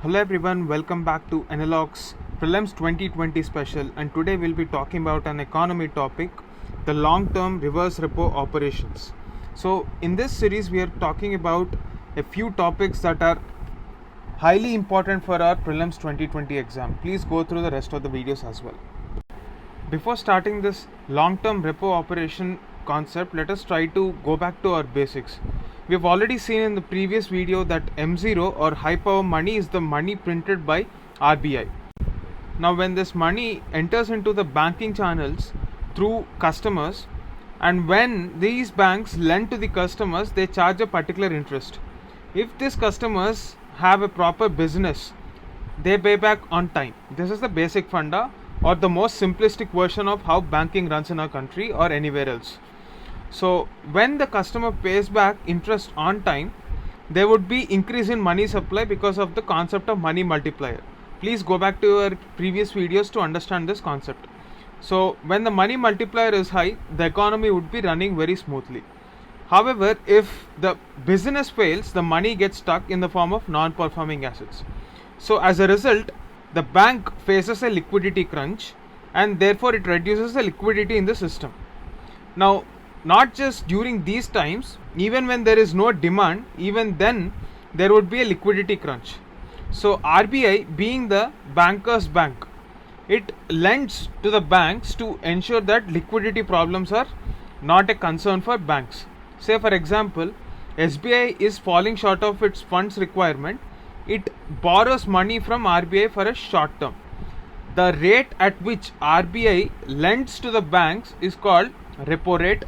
Hello everyone, welcome back to Analog's Prelims 2020 special, and today we'll be talking about an economy topic, the long-term reverse repo operations. So in this series we are talking about a few topics that are highly important for our Prelims 2020 exam. Please go through the rest of the videos as well. Before starting this long-term repo operation concept, let us try to go back to our basics. We have already seen in the previous video that M0 or high power money is the money printed by RBI. Now when this money enters into the banking channels through customers, and when these banks lend to the customers, they charge a particular interest. If these customers have a proper business, they pay back on time. This is the basic funda, or the most simplistic version of how banking runs in our country or anywhere else. So when the customer pays back interest on time, there would be increase in money supply because of the concept of money multiplier. Please go back to your previous videos to understand this concept. So when the money multiplier is high, the economy would be running very smoothly. However, if the business fails, the money gets stuck in the form of non-performing assets. So as a result, the bank faces a liquidity crunch, and therefore it reduces the liquidity in the system. Now, not just during these times, even when there is no demand, even then there would be a liquidity crunch. So RBI, being the banker's bank, it lends to the banks to ensure that liquidity problems are not a concern for banks. Say for example, SBI is falling short of its funds requirement, it borrows money from RBI for a short term. The rate at which RBI lends to the banks is called repo rate,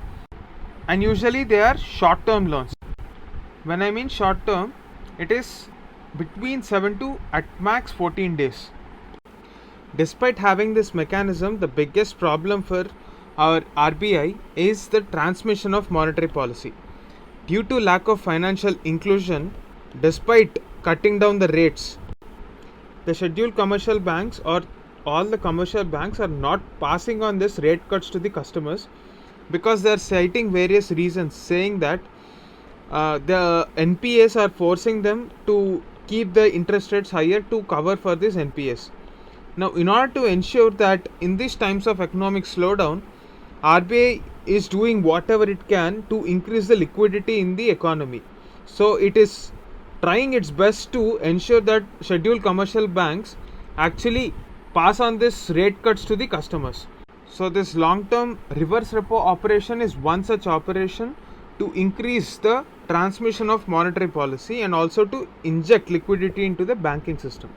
and usually they are short term loans. When I mean short term, it is between 7 to at max 14 days. Despite having this mechanism, the biggest problem for our RBI is the transmission of monetary policy. Due to lack of financial inclusion, despite cutting down the rates, the scheduled commercial banks or all the commercial banks are not passing on this rate cuts to the customers, because they are citing various reasons, saying that the NPAs are forcing them to keep the interest rates higher to cover for this NPAs. Now in order to ensure that in these times of economic slowdown, RBI is doing whatever it can to increase the liquidity in the economy. So it is trying its best to ensure that scheduled commercial banks actually pass on this rate cuts to the customers. So this long-term reverse repo operation is one such operation to increase the transmission of monetary policy and also to inject liquidity into the banking system.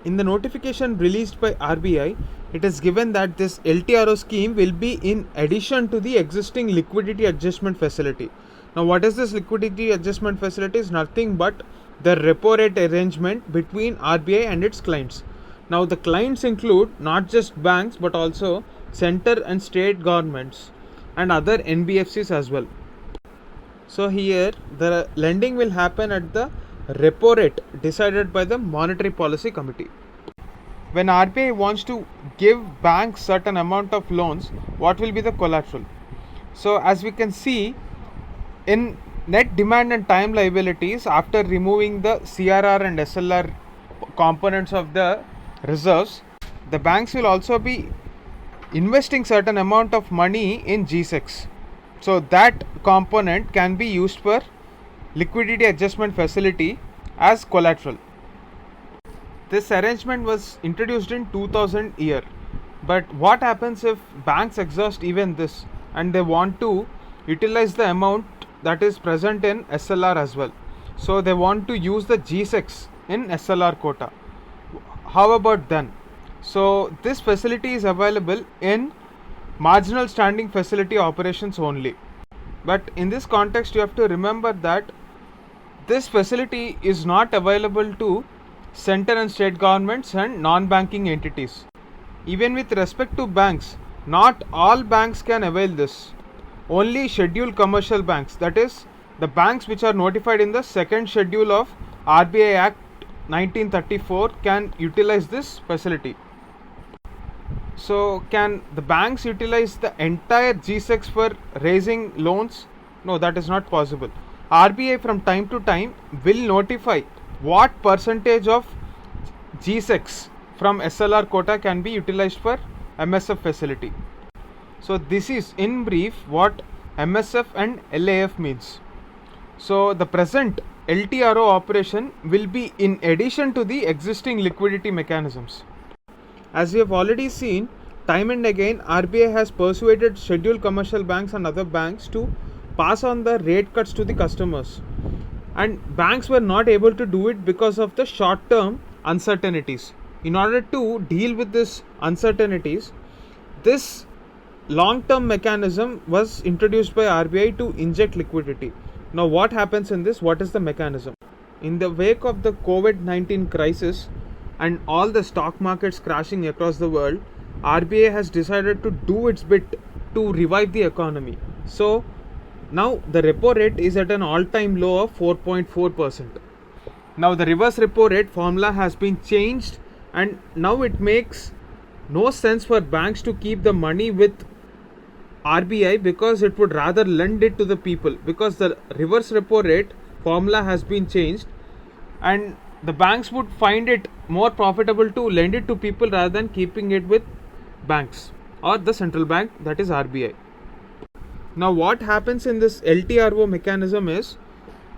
In the notification released by RBI, it is given that this LTRO scheme will be in addition to the existing liquidity adjustment facility. Now what is this liquidity adjustment facility? Is nothing but the repo rate arrangement between RBI and its clients. Now the clients include not just banks but also center and state governments and other NBFCs as well. So here the lending will happen at the repo rate decided by the Monetary Policy Committee. When RBI wants to give banks certain amount of loans, what will be the collateral? So as we can see, in net demand and time liabilities, after removing the CRR and SLR components of the reserves, the banks will also be investing certain amount of money in G6. So that component can be used for liquidity adjustment facility as collateral. This arrangement was introduced in 2000 year. But what happens if banks exhaust even this and they want to utilize the amount that is present in SLR as well? So they want to use the G6 in SLR quota. How about then? So this facility is available in marginal standing facility operations only. But in this context, you have to remember that this facility is not available to center and state governments and non-banking entities. Even with respect to banks, not all banks can avail this. Only scheduled commercial banks, that is the banks which are notified in the second schedule of RBI Act 1934, can utilize this facility. So can the banks utilize the entire G6 for raising loans? No, that is not possible. RBI from time to time will notify what percentage of G6 from SLR quota can be utilized for MSF facility. So this is in brief what MSF and LAF means. So the present LTRO operation will be in addition to the existing liquidity mechanisms. As we have already seen, time and again RBI has persuaded scheduled commercial banks and other banks to pass on the rate cuts to the customers, and banks were not able to do it because of the short term uncertainties. In order to deal with this uncertainties, this long term mechanism was introduced by RBI to inject liquidity. Now what happens in this? What is the mechanism? In the wake of the COVID-19 crisis and all the stock markets crashing across the world, RBI has decided to do its bit to revive the economy. So now the repo rate is at an all-time low of 4.4%. Now the reverse repo rate formula has been changed, and now it makes no sense for banks to keep the money with RBI because it would rather lend it to the people, because the reverse repo rate formula has been changed and the banks would find it more profitable to lend it to people rather than keeping it with banks or the central bank, that is RBI. Now what happens in this LTRO mechanism is,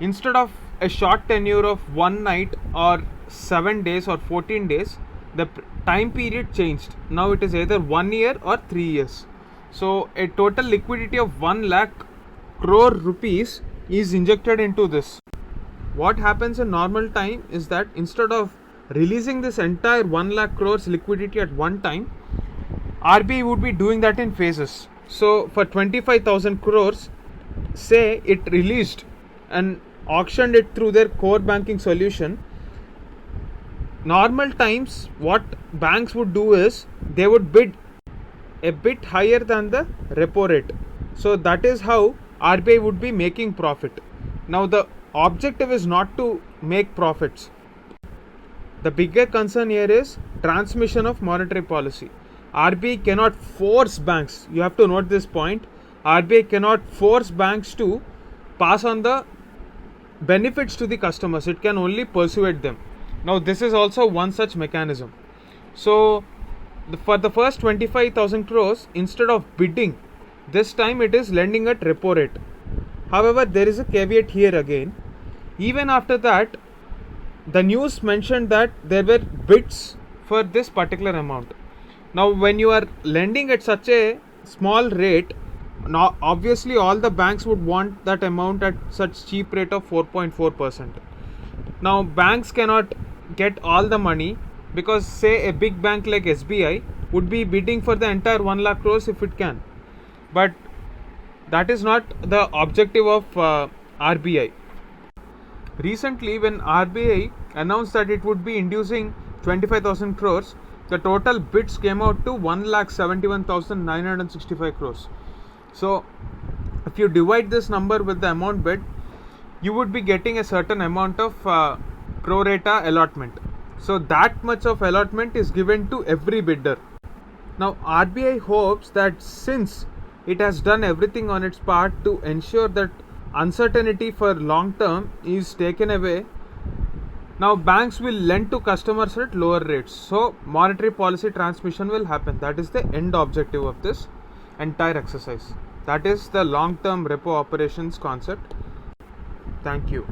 instead of a short tenure of one night or 7 days or 14 days, the time period changed. Now it is either 1 year or 3 years. So a total liquidity of 1 lakh crore rupees is injected into this. What happens in normal time is that instead of releasing this entire 1 lakh crores liquidity at one time, RBI would be doing that in phases. So for 25,000 crores, say it released and auctioned it through their core banking solution, normal times what banks would do is they would bid a bit higher than the repo rate. So that is how RBI would be making profit. Now the objective is not to make profits. The bigger concern here is transmission of monetary policy. RBI cannot force banks, you have to note this point, RBI cannot force banks to pass on the benefits to the customers, it can only persuade them. Now this is also one such mechanism. So for the first 25,000 crores, instead of bidding, this time it is lending at repo rate. However, there is a caveat here again. Even after that, the news mentioned that there were bids for this particular amount. Now when you are lending at such a small rate, now obviously all the banks would want that amount at such cheap rate of 4.4%. Now banks cannot get all the money, because say a big bank like SBI would be bidding for the entire 1 lakh crores if it can. But that is not the objective of RBI. Recently when RBI announced that it would be inducing 25,000 crores, the total bids came out to 1,71,965 crores. So if you divide this number with the amount bid, you would be getting a certain amount of pro rata allotment. So that much of allotment is given to every bidder. Now RBI hopes that since it has done everything on its part to ensure that uncertainty for long term is taken away, now banks will lend to customers at lower rates. So monetary policy transmission will happen. That is the end objective of this entire exercise. That is the long term repo operations concept. Thank you.